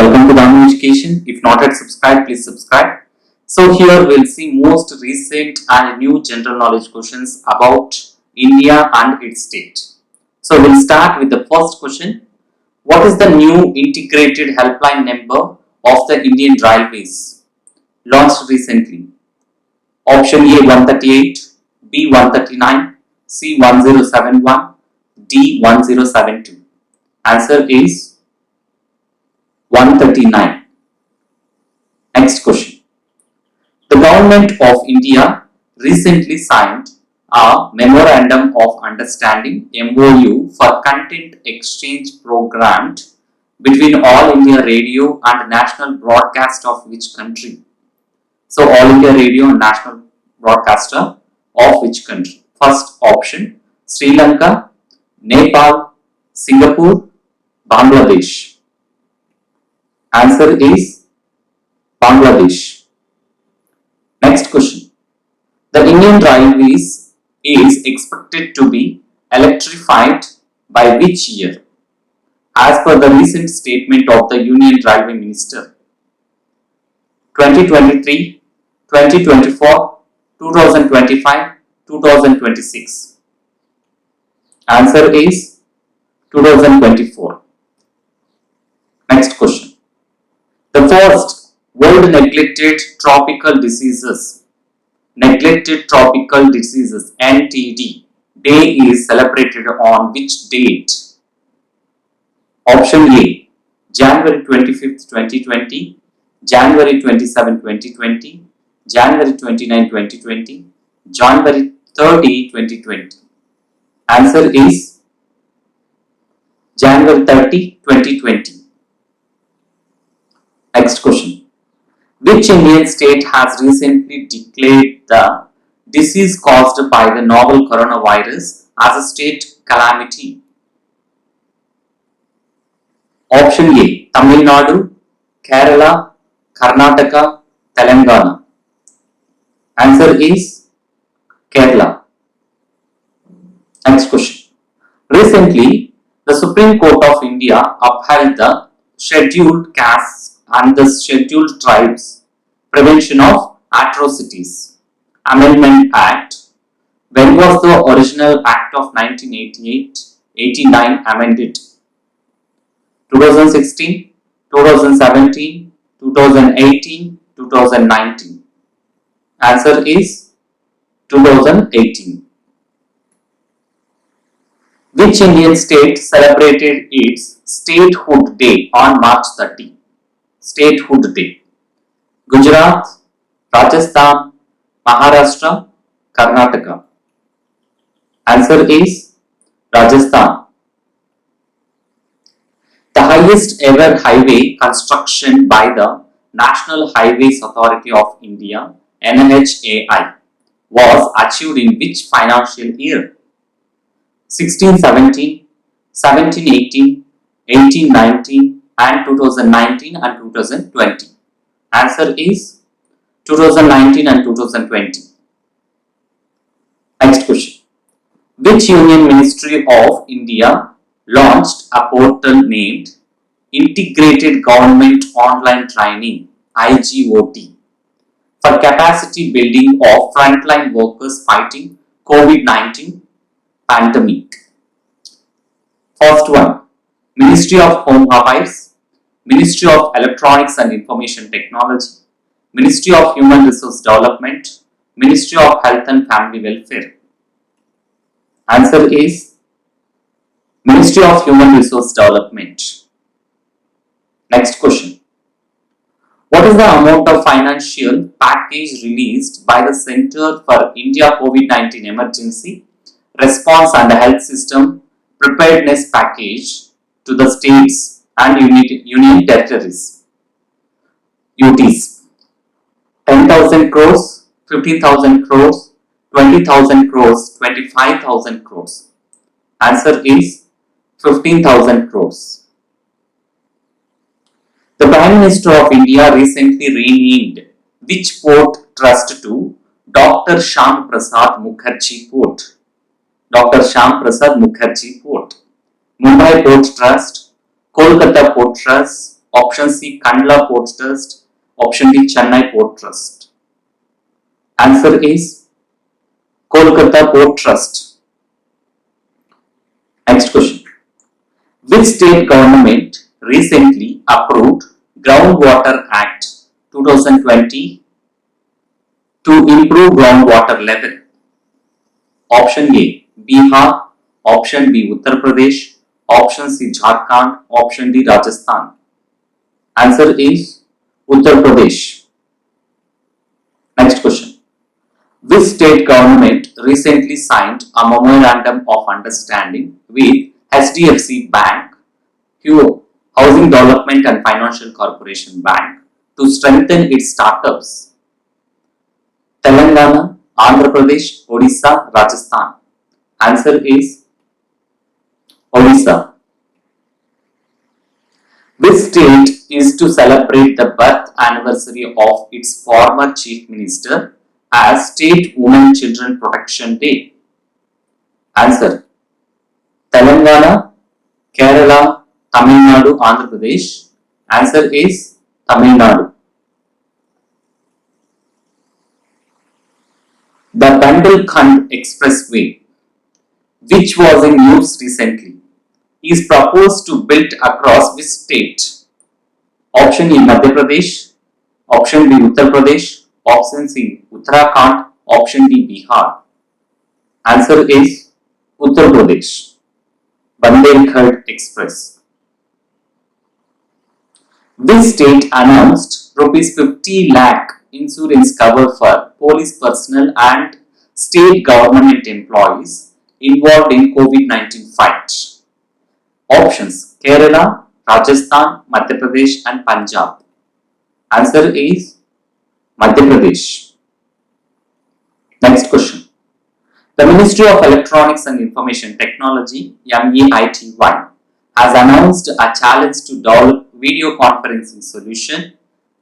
Welcome to Danu Education. If not yet subscribed, please subscribe. So here we'll see most recent and new general knowledge questions about India and its state. So we'll start with the first question. What is the new integrated helpline number of the Indian Railways launched recently? Option A 138, B 139, C 1071, D 1072. Answer is 139. Next question. The Government of India recently signed a Memorandum of Understanding MOU for Content Exchange Program between All India Radio and National Broadcaster of which country? So All India Radio and National Broadcaster of which country? First option Sri Lanka, Nepal, Singapore, Bangladesh. Answer is Bangladesh. Next question. The Indian Railways is expected to be electrified by which year? As per the recent statement of the Union Railway Minister. 2023, 2024, 2025, 2026. Answer is 2024. Next question. The first World Neglected Tropical Diseases NTD Day is celebrated on which date? Option A January 25th, 2020, January 27, 2020, January 29, 2020, January 30, 2020. Answer is January 30, 2020. Next question. Which Indian state has recently declared the disease caused by the novel coronavirus as a state calamity? Option A Tamil Nadu, Kerala, Karnataka, Telangana. Answer is Kerala. Next question. Recently, the Supreme Court of India upheld the Scheduled Castes and the Scheduled Tribes Prevention of Atrocities Amendment Act. When was the original Act of 1988-89 amended? 2016, 2017, 2018, 2019. Answer is 2018. Which Indian state celebrated its Statehood Day on March 30? Statehood Day. Gujarat, Rajasthan, Maharashtra, Karnataka. Answer is Rajasthan. The highest ever highway construction by the National Highways Authority of India NHAI was achieved in which financial year? 1617, 1718, 1819 and 2019 and 2020. Answer is 2019 and 2020. Next question. Which Union Ministry of India launched a portal named Integrated Government Online Training IGOT for capacity building of frontline workers fighting COVID-19 pandemic? First one, Ministry of Home Affairs, Ministry of Electronics and Information Technology, Ministry of Human Resource Development, Ministry of Health and Family Welfare. Answer is Ministry of Human Resource Development. Next question. What is the amount of financial package released by the Center for India COVID-19 Emergency Response and Health System Preparedness Package to the states and union territories? UTs. 10,000 crores, 15,000 crores, 20,000 crores, 25,000 crores. Answer is 15,000 crores. The Prime Minister of India recently renamed which port trust to Dr. Shyam Prasad Mukherjee Port? Dr. Shyam Prasad Mukherjee Port. Mumbai Port Trust, Kolkata Port Trust Option C, Kandla Port Trust. Option D, Chennai Port Trust. Answer is Kolkata Port Trust. Next question. Which state government recently approved Groundwater Act 2020 to improve groundwater level? Option A, Bihar. Option B, Uttar Pradesh. Option C, Jharkhand. Option D, Rajasthan. Answer is Uttar Pradesh. Next question. Which state government recently signed a memorandum of understanding with HDFC Bank, Housing Development and Financial Corporation Bank to strengthen its startups? Telangana, Andhra Pradesh, Odisha, Rajasthan. Answer is Odisha. Which state is to celebrate the birth anniversary of its former chief minister as State Women Children Protection Day? Answer: Telangana, Kerala, Tamil Nadu, Andhra Pradesh. Answer is Tamil Nadu. The Bundelkhand Expressway, which was in news recently, is proposed to build across which state? Option A, Madhya Pradesh. Option B, Uttar Pradesh. Option C, Uttarakhand. Option D, Bihar. Answer is Uttar Pradesh. Bundelkhand Express. Which state announced rupees 50 lakh insurance cover for police personnel and state government employees involved in COVID-19 fight? Options: Kerala, Rajasthan, Madhya Pradesh and Punjab. Answer is Madhya Pradesh. Next question. The Ministry of Electronics and Information Technology (MEITY) has announced a challenge to develop video conferencing solution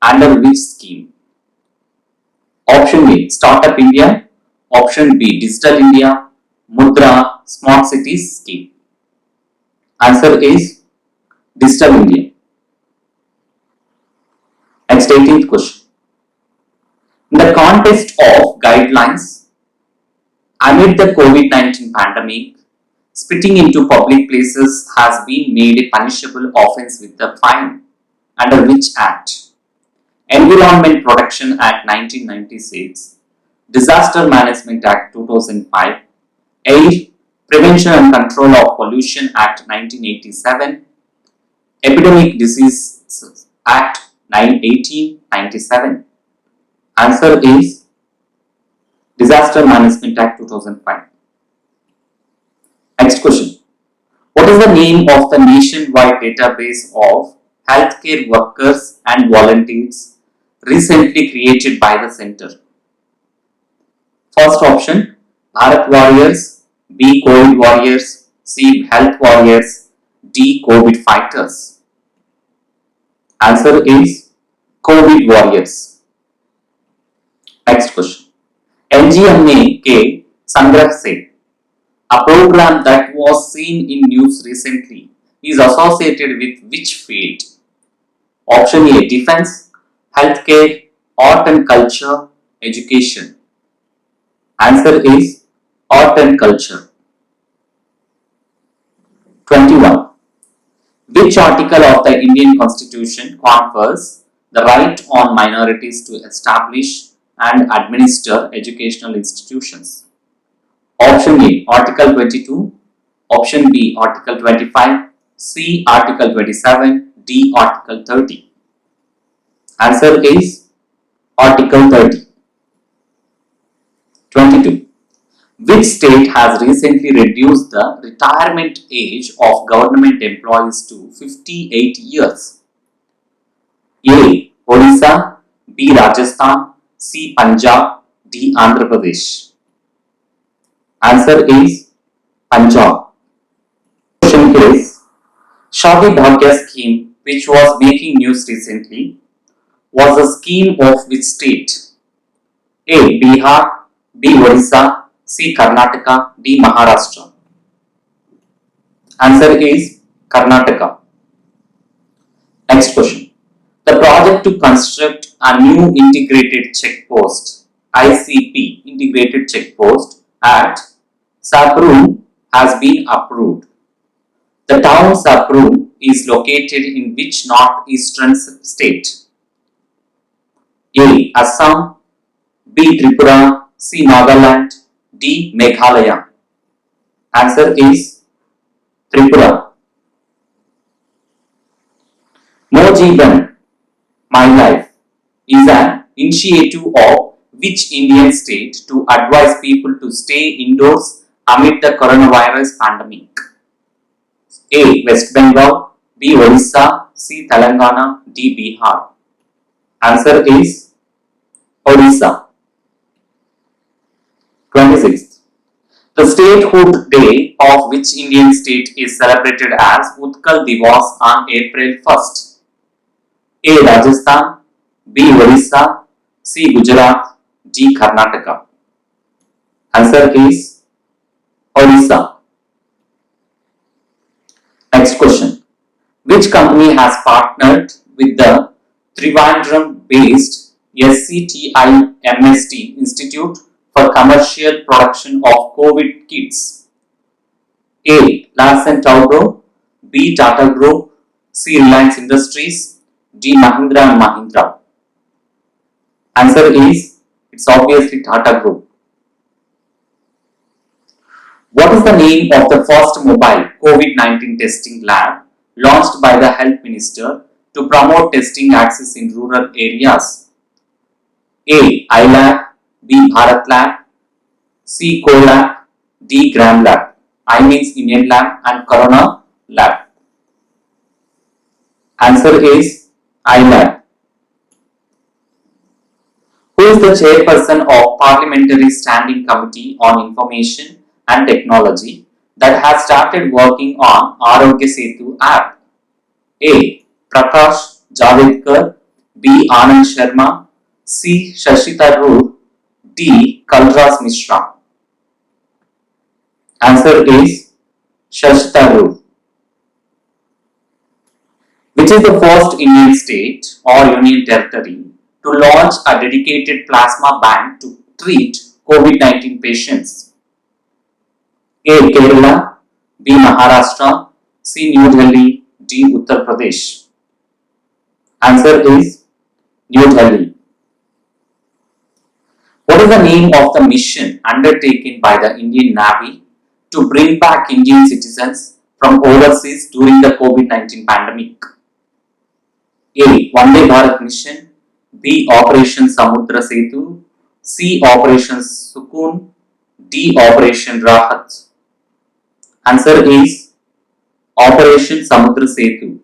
under which scheme? Option A, Startup India. Option B, Digital India, Mudra, Smart Cities scheme. Answer is Digital India. Next, 18th question. In the context of guidelines, amid the COVID-19 pandemic, spitting into public places has been made a punishable offence with a fine. Under which Act? Environment Protection Act 1996, Disaster Management Act 2005, Air Prevention and Control of Pollution Act 1987, Epidemic Diseases Act 1897. Answer is Disaster Management Act 2005. Next question. What is the name of the nationwide database of healthcare workers and volunteers recently created by the center? First option, Bharat Warriors. B, COVID Warriors. C, Health Warriors. D, COVID Fighters. Answer is COVID Warriors. Next question. NGMA K Sangrah Se, a program that was seen in news recently, is associated with which field? Option A, Defense, Healthcare, Art and Culture, Education. Answer is Art and Culture. 21. Which article of the Indian Constitution confers the right on minorities to establish and administer educational institutions? Option A, Article 22. Option B, Article 25. C, Article 27. D, Article 30. Answer is Article 30. 22. Which state has recently reduced the retirement age of government employees to 58 years? A, Odisha. B, Rajasthan. C, Punjab. D, Andhra Pradesh. Answer is Punjab. Question is, Shadi Bhagya scheme, which was making news recently, was a scheme of which state? A, Bihar. B, Odisha. C, Karnataka. D, Maharashtra. Answer is Karnataka. Next question. The project to construct a new integrated checkpost, ICP, integrated checkpost at Sabroom has been approved. The town Sabroom is located in which northeastern state? A. Assam, B. Tripura, C. Nagaland, D. Meghalaya. Answer is Tripura. Mo Jeevan, My Life is an initiative of which Indian state to advise people to stay indoors amid the coronavirus pandemic? A. West Bengal, B. Odisha, C. Telangana, D. Bihar. Answer is Odisha. 26th. The statehood day of which Indian state is celebrated as Utkal Divas on April 1st? A. Rajasthan, B. Odisha, C. Gujarat, D. Karnataka. Answer is Odisha. Next question. Which company has partnered with the Trivandrum-based SCTI MST Institute for commercial production of COVID kits? A. Larsen Toubro, B. Tata Group, C. Reliance Industries, D. Mahindra and Mahindra. Answer is, it's obviously Tata Group. What is the name of the first mobile COVID-19 testing lab launched by the Health Minister to promote testing access in rural areas? A. iLab, B. Bharat Lab, C. CoLab, D. Gram Lab. I means Indian Lab and Corona Lab. Answer is iLab. Who is the chairperson of Parliamentary Standing Committee on Information and Technology that has started working on Arogya Setu app? A. Prakash Javadekar, B. Anand Sharma, C. Shashi Tharoor, D. Kalras Mishra. Answer is Shashi Tharoor. Which is the first Indian state or union territory to launch a dedicated plasma bank to treat COVID-19 patients? A. Kerala, B. Maharashtra, C. New Delhi, D. Uttar Pradesh. Answer is New Delhi. What is the name of the mission undertaken by the Indian Navy to bring back Indian citizens from overseas during the COVID-19 pandemic? A. Vande Bharat Mission, B. Operation Samudra Setu, C. Operation Sukoon, D. Operation Rahat. Answer is Operation Samudra Setu.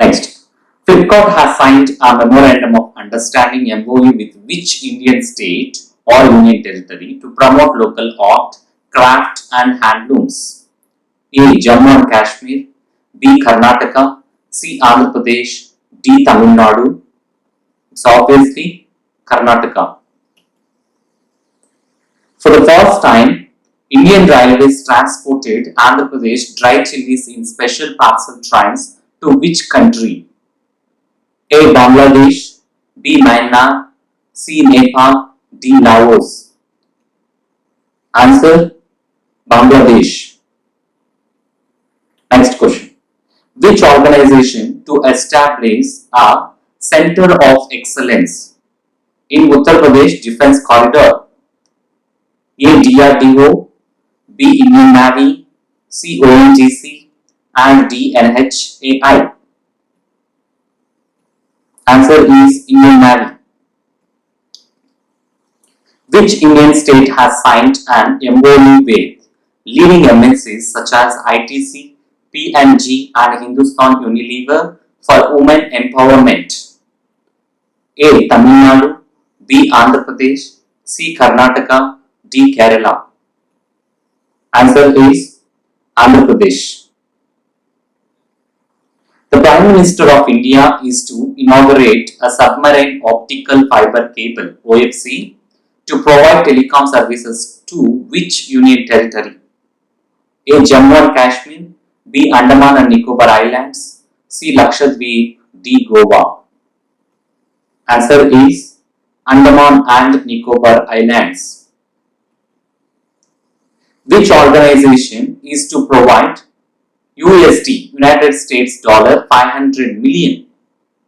Next, Flipkart has signed a memorandum of understanding MOU with which Indian state or union territory to promote local art, craft and handlooms? A. Jammu and Kashmir, B. Karnataka, C. Andhra Pradesh, D. Tamil Nadu. It's obviously Karnataka. For the first time, Indian Railways transported Andhra Pradesh dry chilies in special parcel trains to which country? A. Bangladesh, B. Myanmar, C. Nepal, D. Laos. Answer Bangladesh. Next question. Which organization to establish a Center of Excellence in Uttar Pradesh Defence Corridor? A. DRDO, B. Indian Navy, C. ONGC and D. NHAI. Answer is Indian Navy. Which Indian state has signed an MOU with leading MNCs such as ITC, P&G and Hindustan Unilever for women empowerment? A. Tamil Nadu, B. Andhra Pradesh, C. Karnataka, D. Kerala. Answer is Andhra Pradesh. The Prime Minister of India is to inaugurate a submarine optical fiber cable OFC to provide telecom services to which union territory? A. Jammu and Kashmir, B. Andaman and Nicobar Islands, C. Lakshadweep, D. Goa. Answer is Andaman and Nicobar Islands. Which organization is to provide USD United States dollar 500 million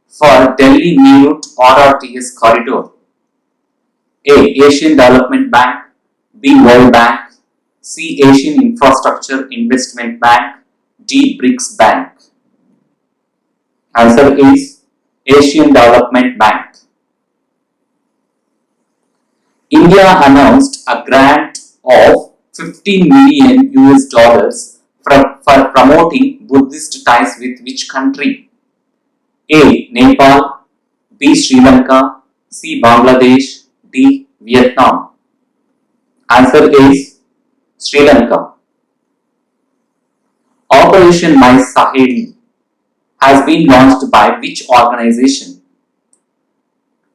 for Delhi Meerut RRTS corridor? A. Asian Development Bank, B. World Bank, C. Asian Infrastructure Investment Bank, D. BRICS Bank. Answer is Asian Development Bank. India announced a grant of 15 million US dollars for promoting Buddhist ties with which country? A. Nepal, B. Sri Lanka, C. Bangladesh, D. Vietnam. Answer is Sri Lanka. Operation My Saheli has been launched by which organization?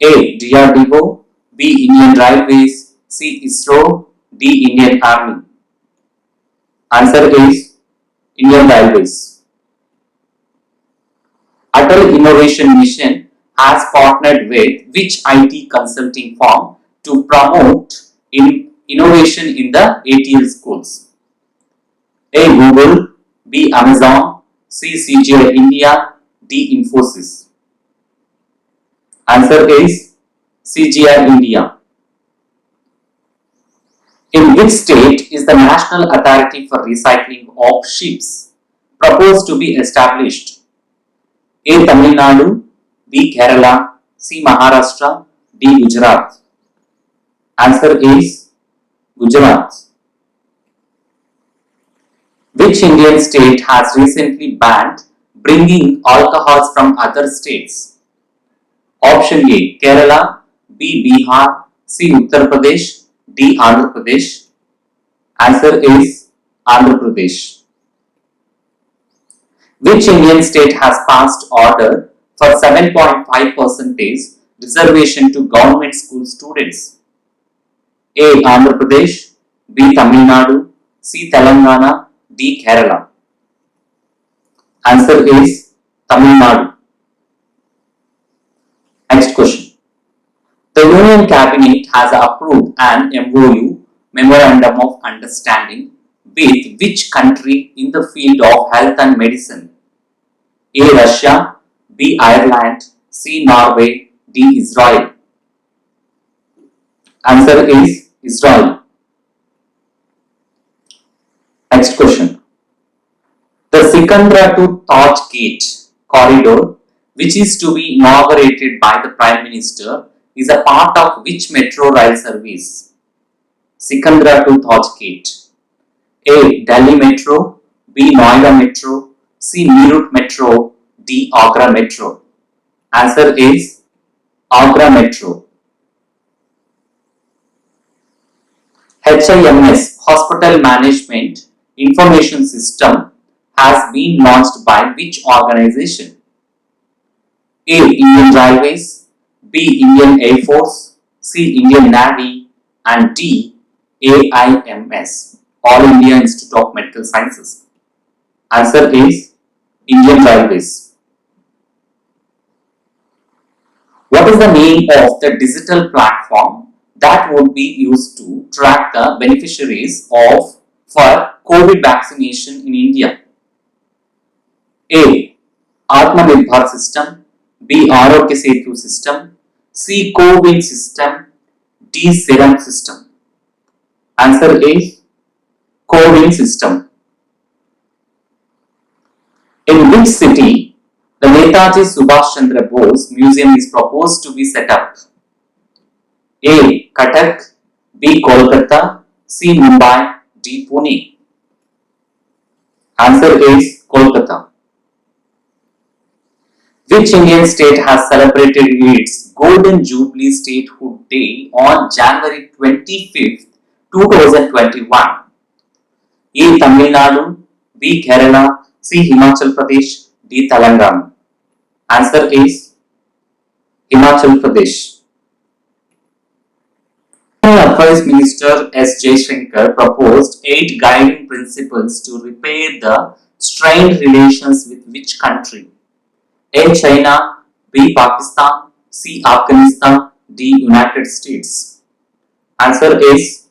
A. DRDO, B. Indian Railways, C. ISRO, D. Indian Army. Answer is Indian Railways. Atal Innovation Mission has partnered with which IT consulting firm to promote innovation in the ATL schools? A. Google, B. Amazon, C. CGI India, D. Infosys. Answer is CGI India. In which state is the National Authority for Recycling of Ships proposed to be established? A. Tamil Nadu, B. Kerala, C. Maharashtra, D. Gujarat. Answer is Gujarat. Which Indian state has recently banned bringing alcohols from other states? Option A. Kerala, B. Bihar, C. Uttar Pradesh, D. Andhra Pradesh. Answer is Andhra Pradesh. Which Indian state has passed order for 7.5% reservation to government school students? A. Andhra Pradesh, B. Tamil Nadu, C. Telangana, D. Kerala. Answer is Tamil Nadu. Next question. The Union Cabinet has approved an MOU, Memorandum of Understanding, with which country in the field of health and medicine? A. Russia, B. Ireland, C. Norway, D. Israel. Answer is Israel. Next question. The Sikandra to Taj Gate corridor, which is to be inaugurated by the Prime Minister, is a part of which metro rail service? Sikandra to Taj Gate. A. Delhi Metro, B. Noida Metro, C. Meerut Metro, D. Agra Metro. Answer is Agra Metro. HIMS, Hospital Management Information System, has been launched by which organization? A. Indian Railways, B. Indian Air Force, C. Indian Navy, and D. AIMS, All India Institute of Medical Sciences. Answer is Indian Railways. What is the name of the digital platform that would be used to track the beneficiaries of for COVID vaccination in India? A. Atmanirbhar system, B. Arogya Setu system, C. CoWIN system, D. Serum system. Answer is CoWIN system. In which city the Netaji Subhash Chandra Bose Museum is proposed to be set up? A. Cuttack, B. Kolkata, C. Mumbai, D. Pune. Answer is Kolkata. Which Indian state has celebrated its Golden Jubilee Statehood Day on January 25th, 2021? A. Tamil Nadu, B. Kerala, C. Himachal Pradesh, D. Telangana. Answer is Himachal Pradesh. Affairs Minister S. Jaishankar proposed 8 guiding principles to repair the strained relations with which country? A. China, B. Pakistan, C. Afghanistan, D. United States. Answer is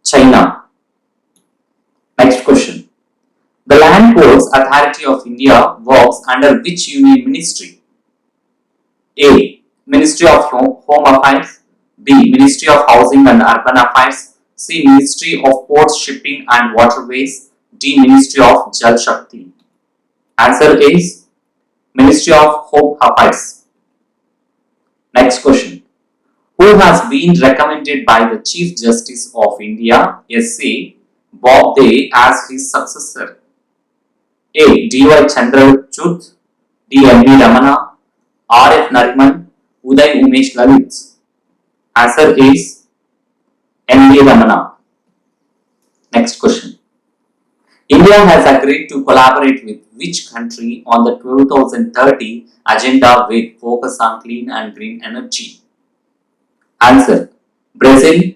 China. Next question. The Land Ports Authority of India works under which union ministry? A. Ministry of Home Affairs, B. Ministry of Housing and Urban Affairs, C. Ministry of Ports, Shipping and Waterways, D. Ministry of Jal Shakti. Answer is Ministry of Home Affairs. Next question. Who has been recommended by the Chief Justice of India, S.A. Bobde, as his successor? A. D.Y. Chandrachud, D. M. V. Ramana, R. F. Nariman, Uday Umesh Lalit. Answer is M. V. Ramana. Next question. India has agreed to collaborate with which country on the 2030 agenda with focus on clean and green energy? Answer. Brazil.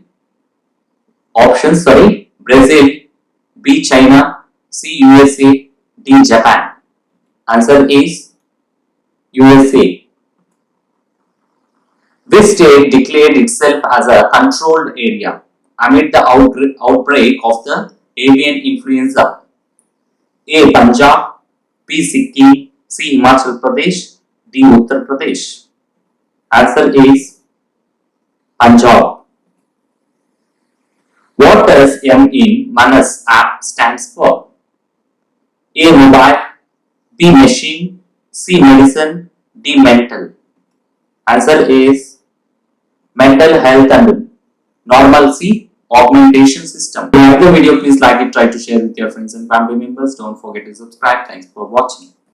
Brazil. B. China. C. USA. D. Japan. Answer is USA. Which state declared itself as a controlled area amid the outbreak of the avian influenza? A. Punjab, B. Sikkim, C. Himachal Pradesh, D. Uttar Pradesh. Answer is Punjab. What does M in Manas app stands for? A. Mobile, B. Machine, C. Medicine, D. Mental. Answer is Mental Health and Normalcy Augmentation System. If you like the video, please like it, try to share with your friends and family members. Don't forget to subscribe. Thanks for watching.